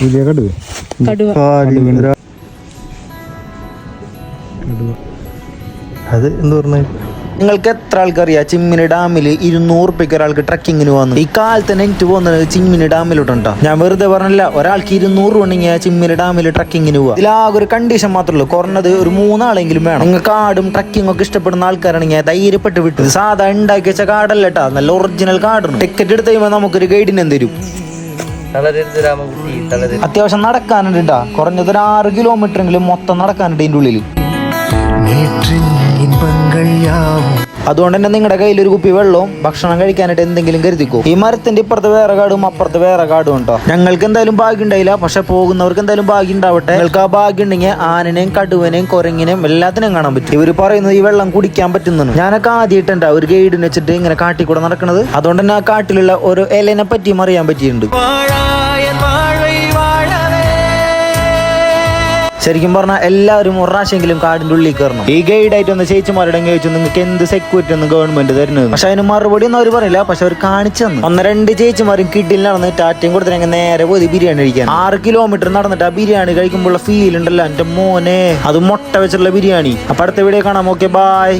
അത് എന്താ പറഞ്ഞ നിങ്ങൾക്ക് എത്ര ആൾക്കറിയാം ചിമ്മിനി ഡാമിൽ 200 രൂപയ്ക്ക് ഒരാൾക്ക് ട്രക്കിങ്ങിന് വന്നു. ഈ കാലത്ത് നെറ്റ് പോകുന്നത് ചിമ്മിനി ഡാമിലോട്ടോ. ഞാൻ വെറുതെ പറഞ്ഞില്ല, ഒരാൾക്ക് 200 ഉണ്ടെങ്കിൽ ചിമ്മിനി ഡാമിൽ ട്രക്കിങ്ങിന് പോവാ. ഇതിലാകെ ഒരു കണ്ടീഷൻ മാത്രമേ ഉള്ളൂ, കുറഞ്ഞത് ഒരു 3 ആളെങ്കിലും വേണം. നിങ്ങൾ കാടും ട്രക്കിംഗ് ഒക്കെ ഇഷ്ടപ്പെടുന്ന ആൾക്കാരാണെങ്കിൽ ധൈര്യപ്പെട്ട് വിട്ടു. സാധാ ഉണ്ടാക്കി വെച്ച കാടല്ല കേട്ടാ, നല്ല ഒറിജിനൽ കാടാണ്. ടിക്കറ്റ് എടുത്ത് കഴിയുമ്പോൾ നമുക്കൊരു ഗൈഡിനെ തരും. അത്യാവശ്യം നടക്കാനുണ്ട് കേട്ടാ, കുറഞ്ഞത് ഒരു 6 കിലോമീറ്ററെങ്കിലും മൊത്തം നടക്കാനുണ്ട് ഇതിൻ്റെ ഉള്ളിൽ. അതുകൊണ്ട് തന്നെ നിങ്ങളുടെ കയ്യിൽ ഒരു കുപ്പി വെള്ളവും ഭക്ഷണം കഴിക്കാനായിട്ട് എന്തെങ്കിലും കരുതിക്കോ. ഈ മരത്തിന്റെ ഇപ്പുറത്ത് വേറെ കാടും അപ്പുറത്ത് വേറെ കാടും ഉണ്ടോ. ഞങ്ങൾക്ക് എന്തായാലും ഭാഗ്യം ഉണ്ടായില്ല, പക്ഷെ പോകുന്നവർക്ക് എന്തായാലും ഭാഗ്യം ഉണ്ടാവട്ടെ. നിങ്ങൾക്ക് ആ ഭാഗ്യം ഉണ്ടെങ്കിൽ ആനനെയും കടുവനെയും കുരങ്ങിനെയും എല്ലാത്തിനെയും കാണാൻ പറ്റും. ഇവർ പറയുന്നത് ഈ വെള്ളം കുടിക്കാൻ പറ്റുന്നു. ഞാനൊക്കെ ആദ്യമായിട്ടാ ഒരു ഗൈഡിനെ വെച്ചിട്ട് ഇങ്ങനെ കാട്ടിക്കൂടെ നടക്കുന്നത്. അതുകൊണ്ട് തന്നെ ആ കാട്ടിലുള്ള ഒരു ഇലനെ പറ്റിയും അറിയാൻ പറ്റിയിട്ടുണ്ട്. ശരിക്കും പറഞ്ഞാൽ എല്ലാവരും ഒരു പ്രാവശ്യമെങ്കിലും കാടിന്റെ ഉള്ളിൽ കയറണം. ഈ ഗൈഡായിട്ട് ഒന്ന് ചേച്ചിമാരുടെ ചോദിച്ചു നിങ്ങൾക്ക് എന്ത് സെക്യൂരിറ്റി ഒന്ന് ഗവൺമെന്റ് തരുന്നത്. പക്ഷെ അതിന് മറുപടി ഒന്നും അവർ പറയില്ല, പക്ഷെ അവർ കാണിച്ചു തന്നു. 1-2 ചേച്ചിമാരും കിഡിൽ നടന്ന് ടാറ്റയും കൊടുത്തിട്ട് നേരെ പോയി ബിരിയാണി കഴിക്കാൻ. 6 കിലോമീറ്റർ നടന്നിട്ട് ആ ബിരിയാണി കഴിക്കുമ്പോൾ ഫീൽ ഉണ്ടല്ലോ എന്റെ മോനെ, അത് മുട്ട വെച്ചിട്ടുള്ള ബിരിയാണി. അപ്പൊ അടുത്ത വീഡിയോ കാണാം. Okay, by.